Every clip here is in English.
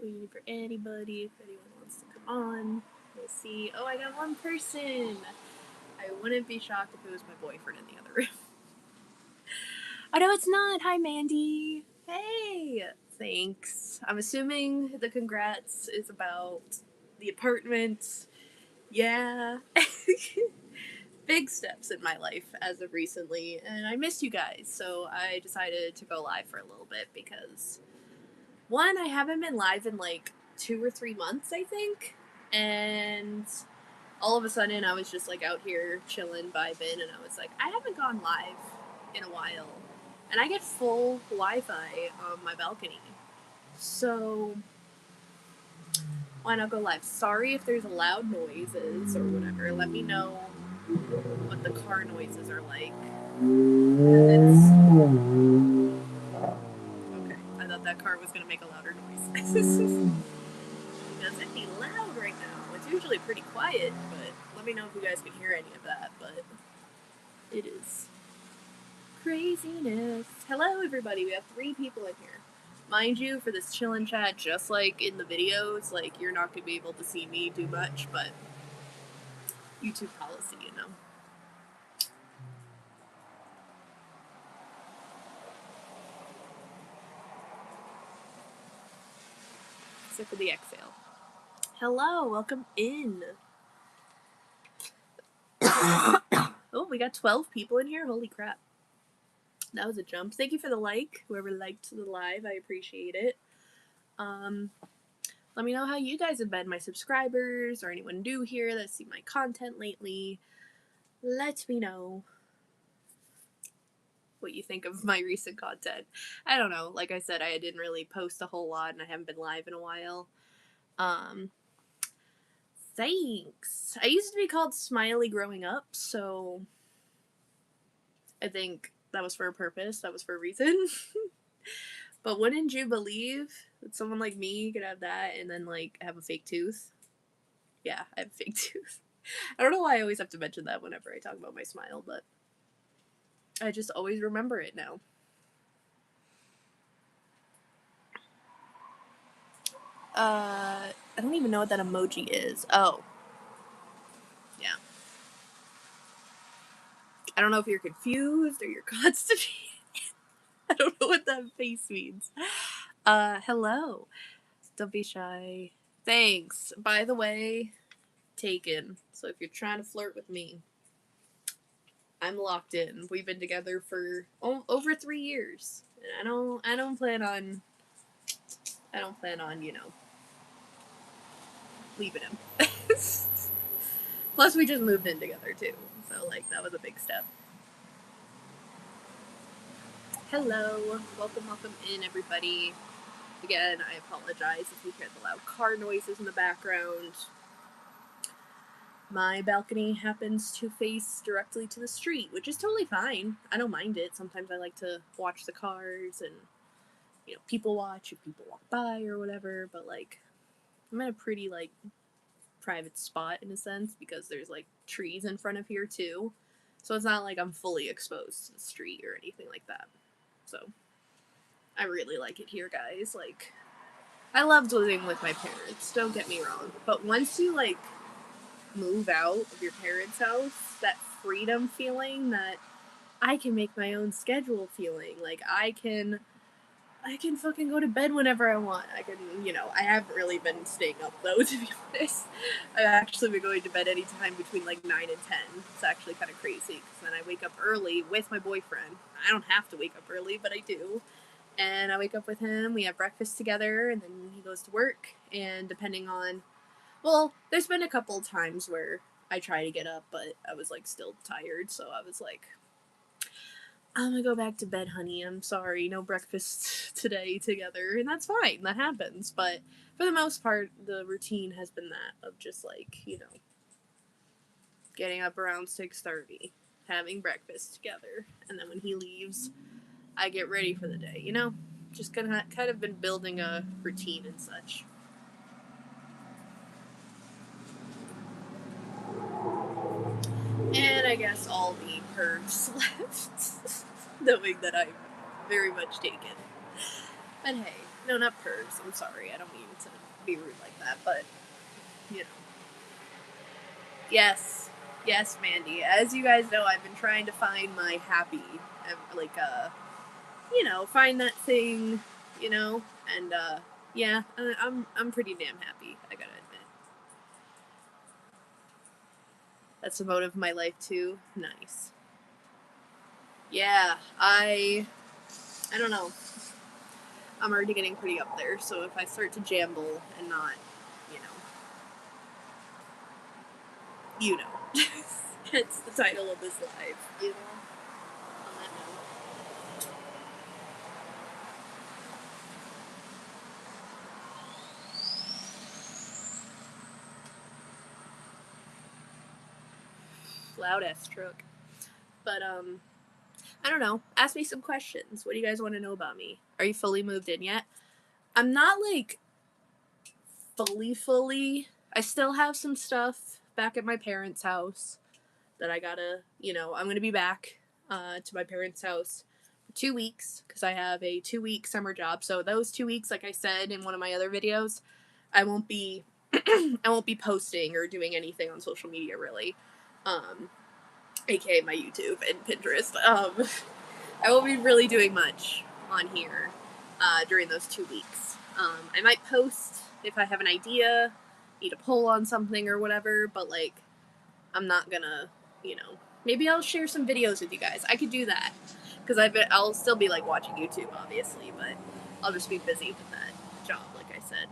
waiting for anybody, if anyone wants to come on. We'll see. Oh, I got one person! I wouldn't be shocked if it was my boyfriend in the other room. Oh, no, it's not! Hi, Mandy! Hey! Thanks. I'm assuming the congrats is about the apartment. Yeah. Big steps in my life as of recently, and I missed you guys, so I decided to go live for a little bit because, one, I haven't been live in like 2 or 3 months, I think, and all of a sudden I was just like out here chilling, vibing, and I was like, I haven't gone live in a while, and I get full Wi-Fi on my balcony, so why not go live? Sorry if there's loud noises or whatever. Let me know what the car noises are like. Okay, I thought that car was gonna make a louder noise. Because it'd be loud right now. It's usually pretty quiet, but let me know if you guys can hear any of that. But it is craziness. Hello, everybody. We have 3 people in here. Mind you, for this chillin' chat, just like in the videos, like you're not gonna be able to see me do much, but YouTube policy, you know. Except for the exhale. Hello, welcome in. Oh, we got 12 people in here? Holy crap. That was a jump. Thank you for the like. Whoever liked the live, I appreciate it. Let me know how you guys have been, my subscribers, or anyone new here that's seen my content lately. Let me know what you think of my recent content. I don't know. Like I said, I didn't really post a whole lot, and I haven't been live in a while. Thanks. I used to be called Smiley growing up, so I think that was for a purpose. That was for a reason. But wouldn't you believe that someone like me could have that and then, like, have a fake tooth? Yeah, I have a fake tooth. I don't know why I always have to mention that whenever I talk about my smile, but I just always remember it now. I don't even know what that emoji is. Oh. Yeah. I don't know if you're confused or you're constipated. I don't know what that face means. Hello. Don't be shy. Thanks. By the way, taken. So if you're trying to flirt with me, I'm locked in. We've been together for over 3 years. And I don't plan on, you know, leaving him. Plus, we just moved in together, too. So, like, that was a big step. Hello. Welcome in, everybody. Again, I apologize if you hear the loud car noises in the background. My balcony happens to face directly to the street, which is totally fine. I don't mind it. Sometimes I like to watch the cars and, you know, people watch if people walk by or whatever, but, like, I'm in a pretty, like, private spot in a sense because there's, like, trees in front of here, too. So it's not like I'm fully exposed to the street or anything like that. So I really like it here, guys. Like, I loved living with my parents, don't get me wrong. But once you, like, move out of your parents' house, that freedom feeling, that I can make my own schedule feeling, like I can fucking go to bed whenever I want. I can, you know, I haven't really been staying up though, to be honest. I've actually been going to bed anytime between like 9 and 10. It's actually kind of crazy because then I wake up early with my boyfriend. I don't have to wake up early, but I do. And I wake up with him, we have breakfast together, and then he goes to work. And depending on, well, there's been a couple times where I try to get up, but I was like still tired, so I was like, I'm gonna go back to bed, honey. I'm sorry, no breakfast today together, and that's fine. That happens, but for the most part, the routine has been that of just like, you know, getting up around 6:30, having breakfast together, and then when he leaves, I get ready for the day. You know, just kind of been building a routine and such. And I guess all the perks left, knowing that I'm very much taken. But hey, No, not purrs. I'm sorry. I don't mean to be rude like that, but, you know. Yes. Yes, Mandy. As you guys know, I've been trying to find my happy. Like, find that thing, and, yeah, I'm pretty damn happy, I gotta admit. That's the motive of my life, too. Nice. Yeah, I don't know. I'm already getting pretty up there, so if I start to jamble and not, you know. It's the title of this live, you know? On that note. Loud ass truck. But, I don't know. Ask me some questions. What do you guys want to know about me? Are you fully moved in yet? I'm not, like, fully. I still have some stuff back at my parents' house that I gotta, I'm gonna be back to my parents' house for 2 weeks because I have a 2-week summer job. So those 2 weeks, like I said in one of my other videos, I won't be I won't be posting or doing anything on social media really, aka my YouTube and Pinterest. I won't be really doing much on here during those 2 weeks. I might post if I have an idea, need a poll on something or whatever, but like I'm not gonna, maybe I'll share some videos with you guys. I could do that because I'll still be like watching YouTube obviously, but I'll just be busy with that job, like I said.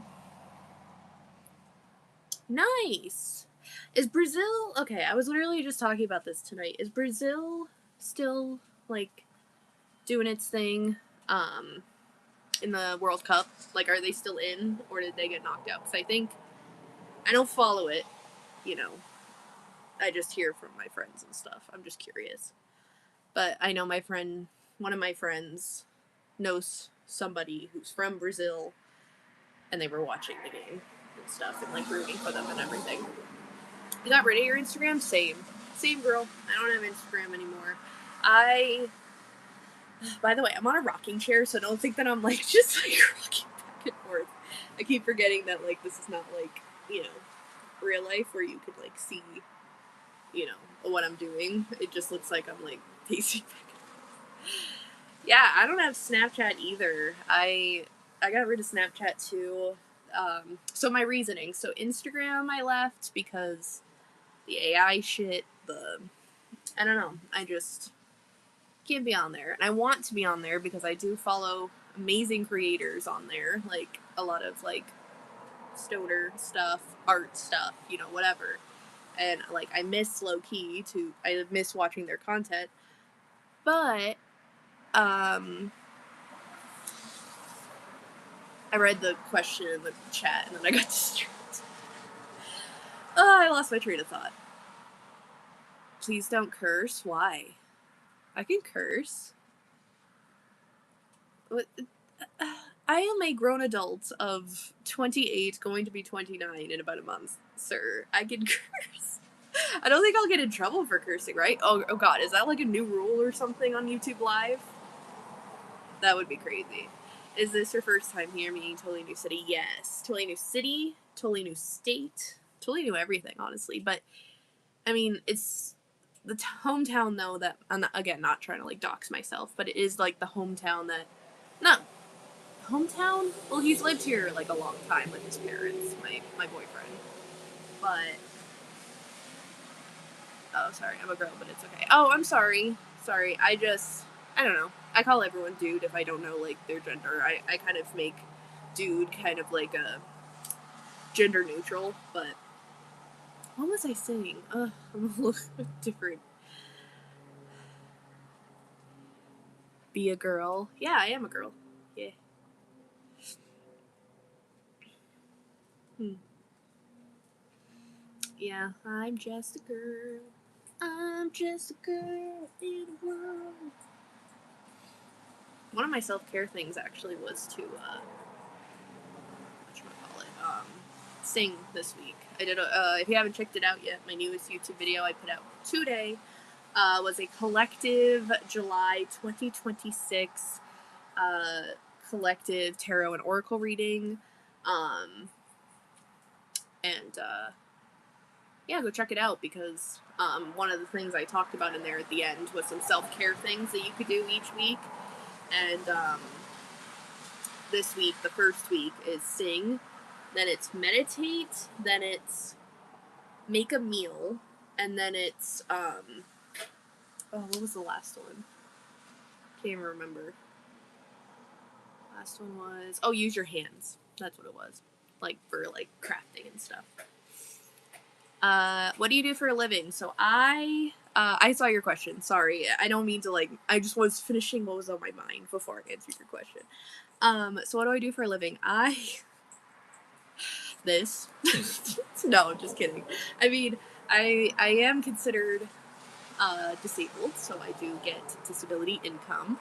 Nice. Is Brazil okay? I was literally just talking about this tonight. Is Brazil still like doing its thing in the World Cup? Like, are they still in, or did they get knocked out? Because I think I don't follow it. I just hear from my friends and stuff. I'm just curious. But I know one of my friends knows somebody who's from Brazil, and they were watching the game and stuff, and like rooting for them and everything. You got rid of your Instagram? Same girl. I don't have Instagram anymore. By the way, I'm on a rocking chair, so don't think that I'm like just like rocking back and forth. I keep forgetting that like this is not like, real life where you could like see, what I'm doing. It just looks like I'm like pacing back and forth. Yeah, I don't have Snapchat either. I got rid of Snapchat too. So my reasoning. So Instagram I left because the AI shit, I don't know. I just can't be on there. And I want to be on there because I do follow amazing creators on there. Like a lot of like stoner stuff, art stuff, whatever. And like I miss I miss watching their content. But I read the question in the chat and then I got distracted. Oh, I lost my train of thought. Please don't curse. Why? I can curse. I am a grown adult of 28, going to be 29 in about a month, sir. I can curse. I don't think I'll get in trouble for cursing, right? Oh god, is that like a new rule or something on YouTube Live? That would be crazy. Is this your first time here, meaning totally new city? Yes. Totally new city, totally new state, totally new everything, honestly. But, I mean, it's the hometown, though, that, I'm not trying to, like, dox myself, but it is, like, the hometown that, no, hometown? Well, he's lived here, like, a long time with his parents, my boyfriend. But, oh, sorry, I'm a girl, but it's okay. Oh, I'm sorry. Sorry, I don't know. I call everyone dude if I don't know, like, their gender. I kind of make dude kind of like a gender neutral, but what was I saying? I'm a little different. Be a girl. Yeah, I am a girl. Yeah. Yeah, I'm just a girl. I'm just a girl in the world. One of my self-care things actually was to sing this week. I did if you haven't checked it out yet, my newest YouTube video I put out today was a collective July 2026 collective tarot and oracle reading. And yeah, go check it out, because one of the things I talked about in there at the end was some self-care things that you could do each week. And this week, the first week, is sing, then it's meditate, then it's make a meal, and then it's oh, what was the last one? Can't even remember. Last one was, oh, use your hands. That's what it was. Like, for, like, crafting and stuff. What do you do for a living? So I saw your question. Sorry. I don't mean to, like, I just was finishing what was on my mind before I answered your question. So what do I do for a living? This. No, I'm just kidding. I mean, I am considered, disabled, so I do get disability income.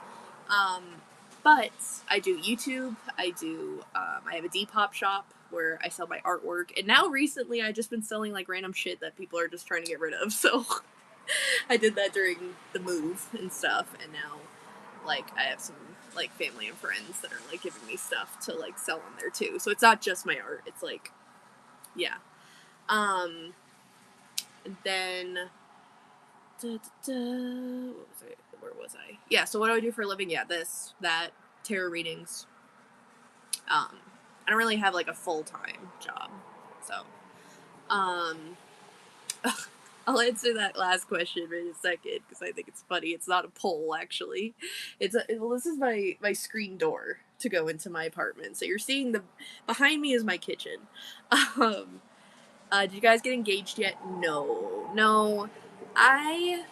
But I do YouTube, I have a Depop shop where I sell my artwork, and now recently I've just been selling, like, random shit that people are just trying to get rid of, so I did that during the move and stuff, and now, like, I have some, like, family and friends that are, like, giving me stuff to, like, sell on there too, so it's not just my art, it's, like, yeah. And then, what was it? Where was I? Yeah, so what do I do for a living? Yeah, that, tarot readings. I don't really have, like, a full-time job, so, I'll answer that last question in a second, because I think it's funny. It's not a poll, actually. Well, this is my screen door to go into my apartment, so you're seeing behind me is my kitchen. Did you guys get engaged yet? No. I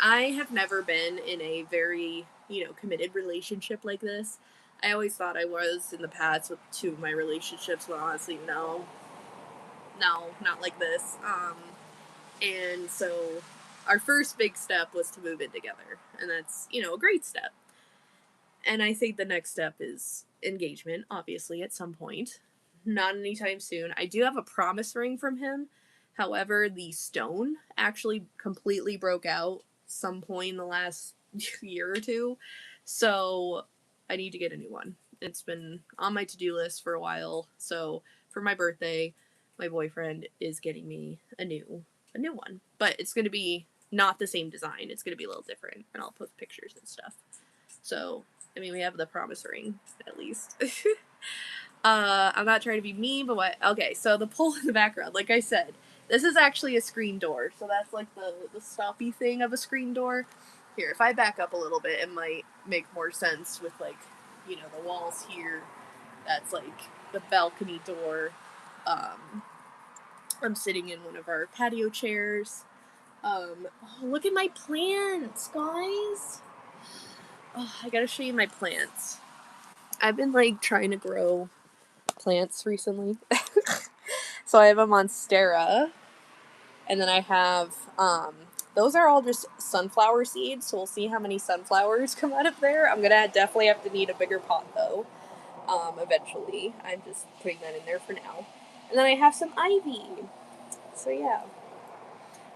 have never been in a very, committed relationship like this. I always thought I was in the past with two of my relationships, but honestly, no, not like this. And so our first big step was to move in together, and that's, a great step. And I think the next step is engagement, obviously, at some point. Not anytime soon. I do have a promise ring from him. However, the stone actually completely broke out some point in the last year or two. So I need to get a new one. It's been on my to-do list for a while. So for my birthday, my boyfriend is getting me a new one. But it's going to be not the same design. It's going to be a little different. And I'll post pictures and stuff. So, I mean, we have the promise ring, at least. I'm not trying to be mean, but what? Okay, so the pole in the background, like I said, this is actually a screen door. So that's like the stoppy thing of a screen door. Here, if I back up a little bit, it might make more sense with, like, the walls here. That's like the balcony door. I'm sitting in one of our patio chairs. Oh, look at my plants, guys. Oh, I gotta show you my plants. I've been, like, trying to grow plants recently. So I have a monstera, and then I have, those are all just sunflower seeds, so we'll see how many sunflowers come out of there. I'm gonna definitely have to need a bigger pot, though, eventually. I'm just putting that in there for now. And then I have some ivy. So, yeah.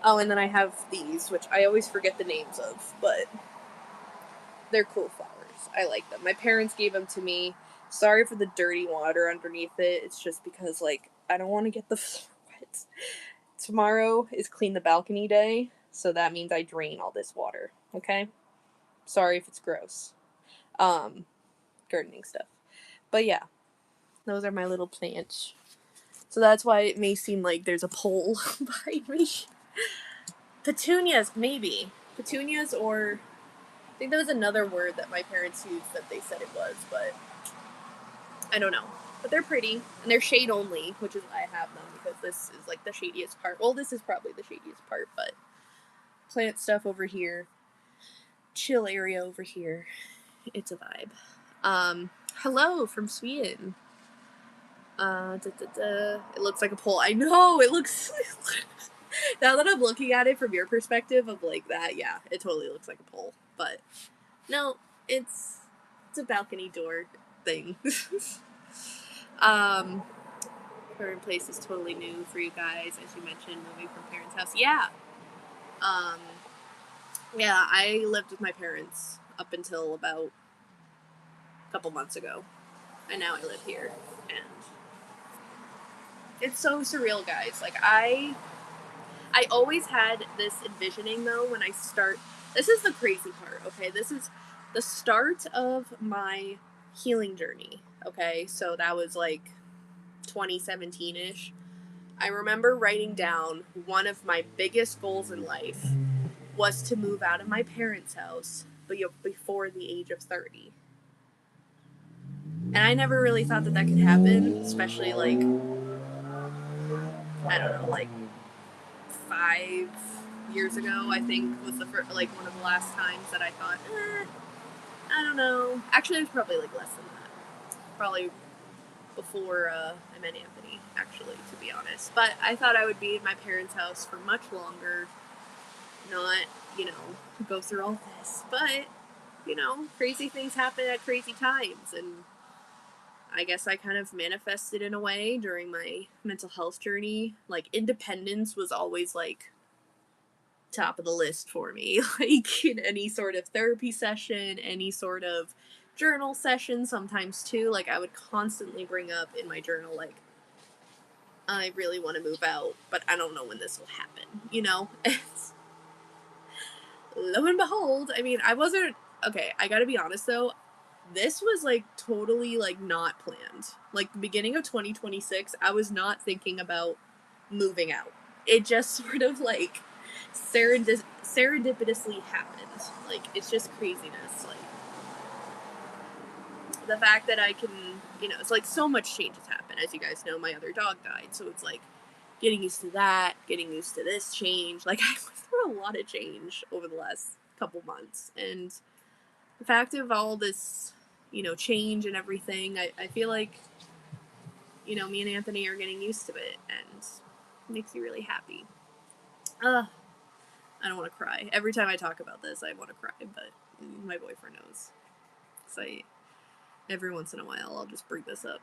Oh, and then I have these, which I always forget the names of, but they're cool flowers. I like them. My parents gave them to me. Sorry for the dirty water underneath it. It's just because, like, I don't want to get the floor wet. Tomorrow is clean the balcony day, so that means I drain all this water, okay? Sorry if it's gross. Gardening stuff. But yeah, those are my little plants. So that's why it may seem like there's a pole behind me. Petunias, maybe. Petunias, or I think there was another word that my parents used that they said it was, but I don't know. But they're pretty, and they're shade only, which is why I have them, because this is, like, the shadiest part. Well, this is probably the shadiest part, but plant stuff over here. Chill area over here. It's a vibe. Hello from Sweden. It looks like a pole. I know, it looks... Now that I'm looking at it from your perspective of, like, that, yeah, it totally looks like a pole. But, no, it's a balcony door thing. Current place is totally new for you guys, as you mentioned, moving from parents' house. Yeah. Yeah, I lived with my parents up until about a couple months ago, and now I live here, and it's so surreal, guys. Like, I always had this envisioning, though, when I start. This is the crazy part, okay? This is the start of my healing journey, okay? So that was like 2017-ish. I remember writing down one of my biggest goals in life was to move out of my parents' house before the age of 30. And I never really thought that could happen, especially like, I don't know, like 5 years ago, I think was the first, like one of the last times that I thought, I don't know. Actually, it was probably like less than that. Probably before I met Anthony, actually, to be honest. But I thought I would be in my parents' house for much longer, not, go through all this. But, crazy things happen at crazy times, and I guess I kind of manifested in a way during my mental health journey. Like, independence was always, like, top of the list for me. Like, in any sort of therapy session, any sort of journal session, sometimes too. Like, I would constantly bring up in my journal, like, I really want to move out, but I don't know when this will happen, It's, lo and behold, I mean, I wasn't, okay, I gotta be honest though, this was like totally like not planned. Like the beginning of 2026, I was not thinking about moving out. It just sort of like serendipitously happened. Like it's just craziness. Like the fact that I can, it's like so much change has happened. As you guys know, my other dog died, so it's like getting used to that, getting used to this change. Like I went through a lot of change over the last couple months, and the fact of all this, change and everything, I feel like, me and Anthony are getting used to it, and it makes me really happy. I don't want to cry. Every time I talk about this, I want to cry, but my boyfriend knows. So every once in a while, I'll just bring this up.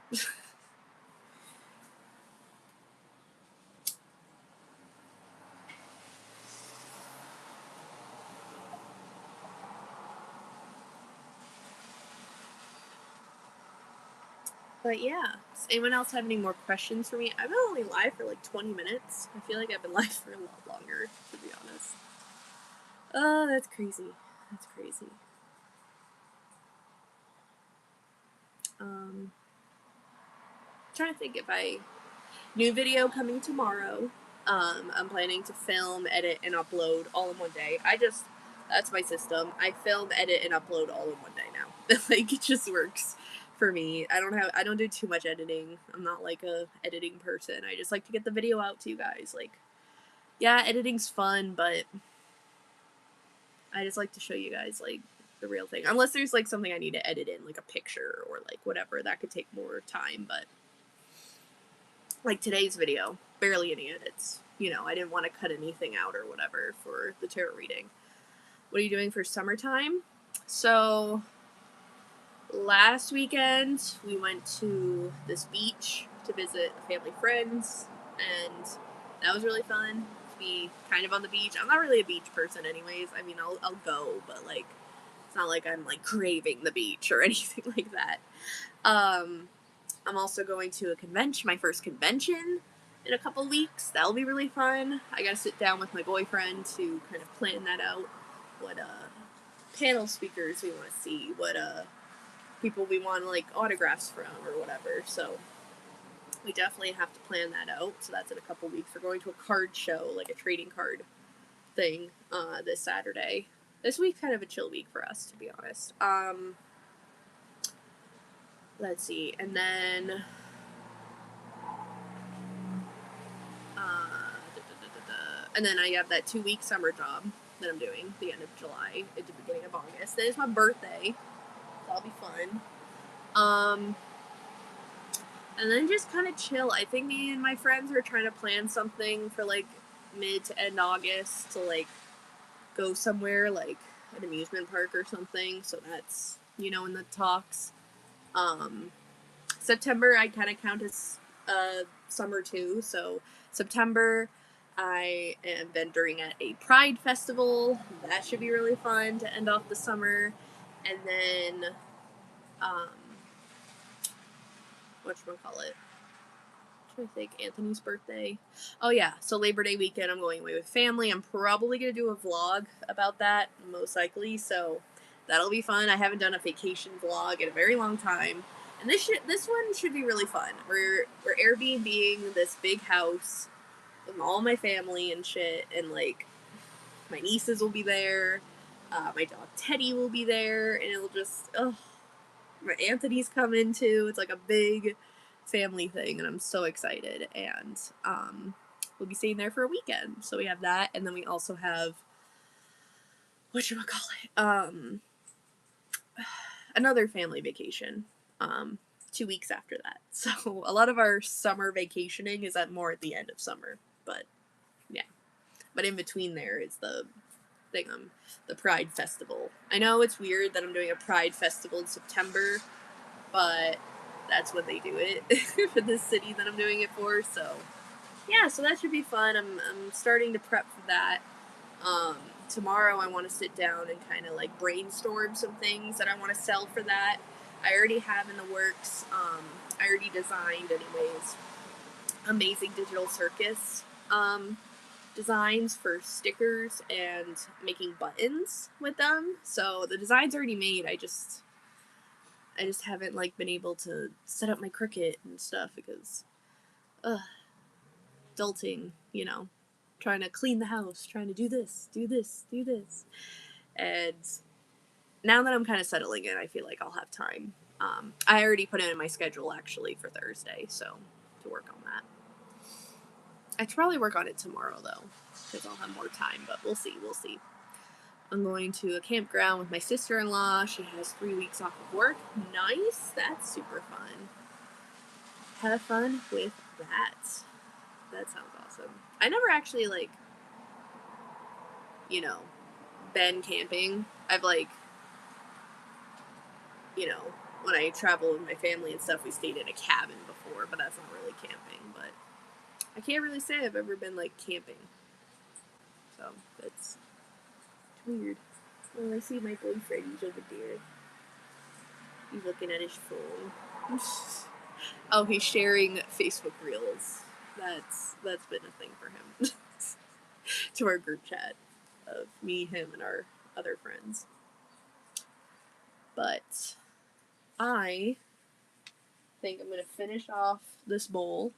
But yeah, does anyone else have any more questions for me? I've been only live for like 20 minutes. I feel like I've been live for a lot longer, to be honest. Oh, that's crazy. That's crazy. Trying to think if new video coming tomorrow. I'm planning to film, edit, and upload all in one day. That's my system. I film, edit, and upload all in one day now. Like, it just works for me. I don't do too much editing. I'm not like a editing person. I just like to get the video out to you guys. Like, yeah, editing's fun, but I just like to show you guys, like, the real thing. Unless there's, like, something I need to edit in, like a picture or, like, whatever. That could take more time, but like today's video, barely any edits. I didn't want to cut anything out or whatever for the tarot reading. What are you doing for summertime? So, last weekend, we went to this beach to visit a family friends, and that was really fun to be kind of on the beach. I'm not really a beach person anyways. I mean, I'll go, but, like, it's not like I'm, like, craving the beach or anything like that. I'm also going to a convention, my first convention in a couple weeks. That'll be really fun. I gotta sit down with my boyfriend to kind of plan that out. What panel speakers we want to see, what people we want like autographs from or whatever. So we definitely have to plan that out. So that's in a couple weeks. We're going to a card show, like a trading card thing, this Saturday. This week's kind of a chill week for us, to be honest. Let's see, and then I have that 2-week summer job that I'm doing the end of July at the beginning of August. Then it's my birthday. That'll be fun. And then just kind of chill. I think me and my friends are trying to plan something for like mid to end August to like go somewhere like an amusement park or something. So that's, in the talks. September I kind of count as summer too. So September I am venturing at a Pride festival. That should be really fun to end off the summer. And then whatchamacallit. I think Anthony's birthday. Oh yeah, so Labor Day weekend I'm going away with family. I'm probably gonna do a vlog about that, most likely, so that'll be fun. I haven't done a vacation vlog in a very long time. And this one should be really fun. We're Airbnb-ing this big house with all my family and shit, and like my nieces will be there, my dog Teddy will be there, and it'll just my Anthony's coming too. It's like a big family thing, and I'm so excited. And we'll be staying there for a weekend. So we have that, and then we also have another family vacation. 2 weeks after that. So a lot of our summer vacationing is more at the end of summer, but yeah. But in between there is the thing, the Pride Festival. I know it's weird that I'm doing a Pride Festival in September, but that's when they do it for the city that I'm doing it for. So yeah, so that should be fun. I'm starting to prep for that. Tomorrow I want to sit down and kind of like brainstorm some things that I want to sell for that. I already have in the works. I already designed anyways. Amazing Digital Circus designs for stickers and making buttons with them. So the design's already made. I just haven't like been able to set up my Cricut and stuff because adulting, you know, trying to clean the house, trying to do this. And now that I'm kind of settling in, I feel like I'll have time. I already put it in my schedule actually for Thursday, so to work on that. I should probably work on it tomorrow though, because I'll have more time, but we'll see. I'm going to a campground with my sister-in-law. She has 3 weeks off of work. Nice. That's super fun. Have fun with that. That sounds awesome. I never actually, like, you know, been camping. I've, like, you know, when I travel with my family and stuff, we stayed in a cabin before, but that's not really camping. But I can't really say I've ever been, like, camping. So, it's weird. Well, I see my boyfriend, he's over there. He's looking at his phone. Oh, he's sharing Facebook Reels. That's been a thing for him. To our group chat of me, him, and our other friends. But I think I'm going to finish off this bowl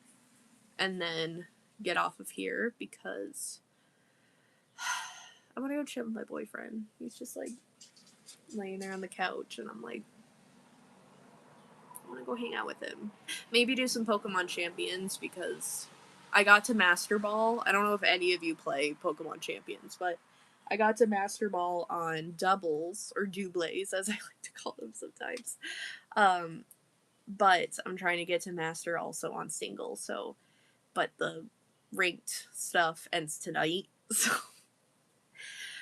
and then get off of here because I want to go chill with my boyfriend. He's just like laying there on the couch, and I'm like, I want to go hang out with him. Maybe do some Pokemon Champions because I got to Master Ball. I don't know if any of you play Pokemon Champions, but I got to Master Ball on doubles, or doubles, as I like to call them sometimes. But I'm trying to get to Master also on single, so, but the ranked stuff ends tonight, so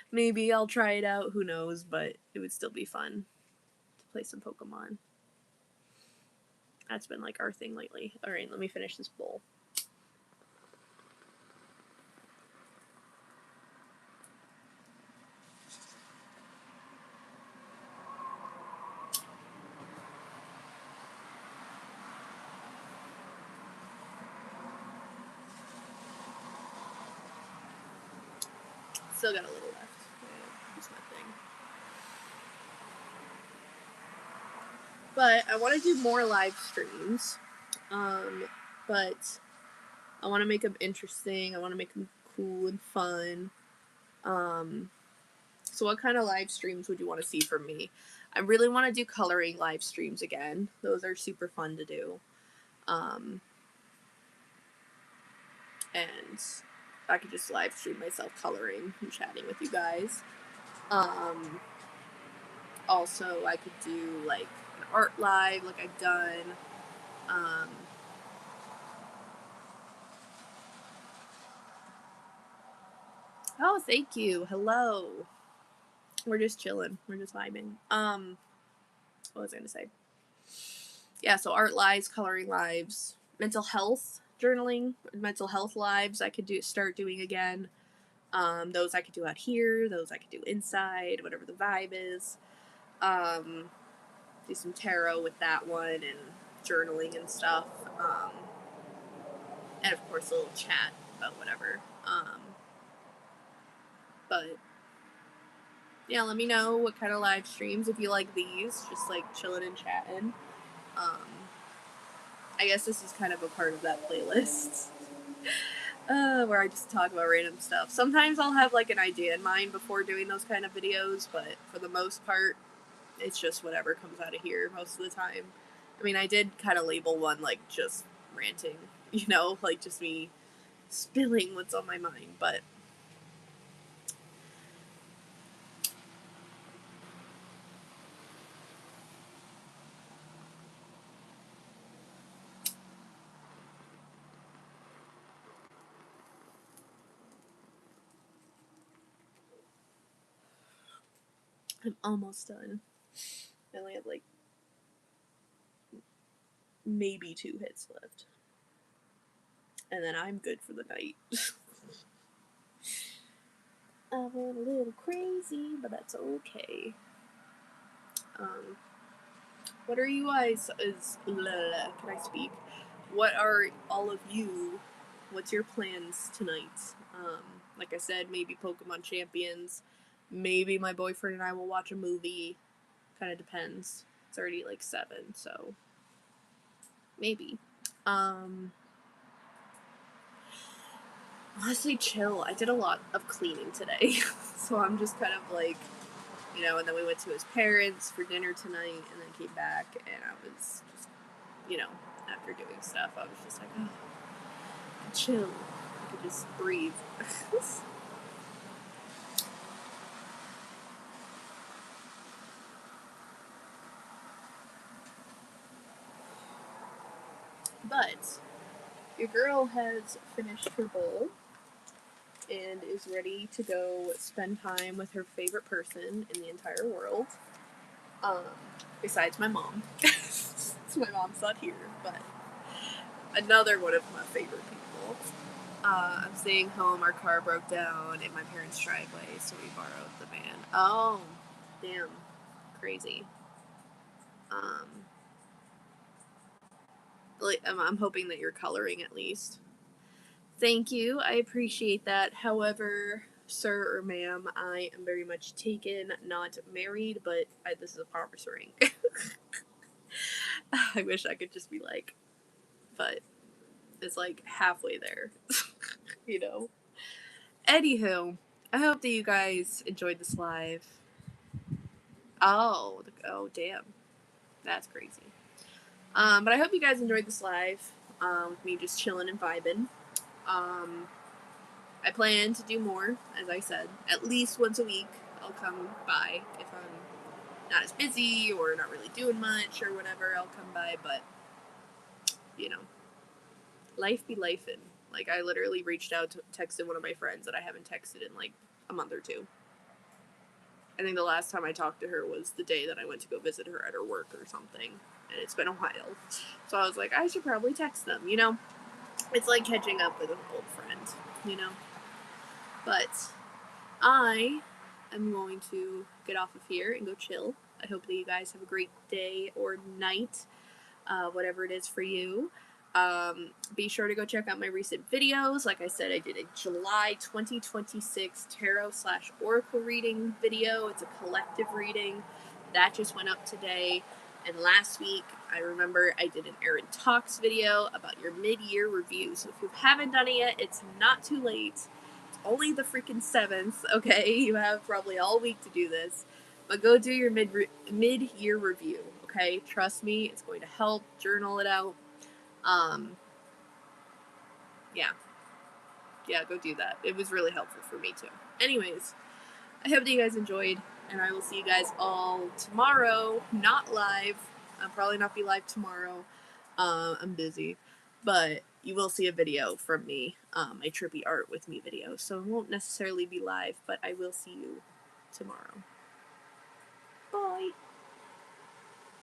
maybe I'll try it out, who knows, but it would still be fun to play some Pokemon. That's been like our thing lately. Alright, let me finish this bowl. Still got a little left. Use my thing. But I want to do more live streams. But I want to make them interesting. I want to make them cool and fun. So what kind of live streams would you want to see from me? I really want to do coloring live streams again. Those are super fun to do. And I could just live stream myself coloring and chatting with you guys. Also, I could do like an art live like I've done. Oh, thank you. Hello. We're just chilling. We're just vibing. What was I gonna say? Yeah, so art lives, coloring lives, mental health journaling, mental health lives I could start doing again. Those I could do out here, those I could do inside, whatever the vibe is. Do some tarot with that one, and journaling and stuff. And of course a little chat about whatever. But yeah, let me know what kind of live streams, if you like these, just like chilling and chatting. I guess this is kind of a part of that playlist. Where I just talk about random stuff. Sometimes I'll have like an idea in mind before doing those kind of videos, but for the most part, it's just whatever comes out of here most of the time. I mean, I did kind of label one like just ranting, you know, like just me spilling what's on my mind, but I'm almost done. I only have like maybe 2 hits left. And then I'm good for the night. I went a little crazy, but that's okay. What are you guys, can I speak? What are all of you, what's your plans tonight? Like I said, maybe Pokemon Champions, maybe my boyfriend and I will watch a movie, kind of depends. It's already like 7, so maybe. Honestly, chill. I did a lot of cleaning today, so I'm just kind of like, you know, and then we went to his parents for dinner tonight, and then came back, and I was just, you know, after doing stuff, I was just like, oh, I could chill. I could just breathe. But your girl has finished her bowl and is ready to go spend time with her favorite person in the entire world. Besides my mom. So my mom's not here, but another one of my favorite people. I'm staying home. Our car broke down in my parents' driveway, so we borrowed the van. Oh, damn. Crazy. I'm hoping that you're coloring at least. Thank you. I appreciate that. However, sir or ma'am, I am very much taken, not married, but this is a promise ring. I wish I could just be like, but it's like halfway there, you know? Anywho, I hope that you guys enjoyed this live. Oh, damn. That's crazy. But I hope you guys enjoyed this live, with me just chilling and vibing. I plan to do more, as I said. At least once a week, I'll come by. If I'm not as busy or not really doing much or whatever, I'll come by, but, you know, life be lifin'. Like, I literally reached out, texted one of my friends that I haven't texted in, like, a month or 2. I think the last time I talked to her was the day that I went to go visit her at her work or something, and it's been a while. So I was like, I should probably text them, you know? It's like catching up with an old friend, you know? But I am going to get off of here and go chill. I hope that you guys have a great day or night, whatever it is for you. Be sure to go check out my recent videos. Like I said, I did a July 2026 tarot/oracle reading video. It's a collective reading. That just went up today. And last week, I remember I did an Erin Talks video about your mid-year review. So if you haven't done it yet, it's not too late. It's only the freaking 7th, okay? You have probably all week to do this. But go do your mid-year review, okay? Trust me, it's going to help. Journal it out. Yeah, go do that. It was really helpful for me too. Anyways, I hope that you guys enjoyed, and I will see you guys all tomorrow. Not live. I'll probably not be live tomorrow. I'm busy, but you will see a video from me, a trippy art with me video. So it won't necessarily be live, but I will see you tomorrow. Bye.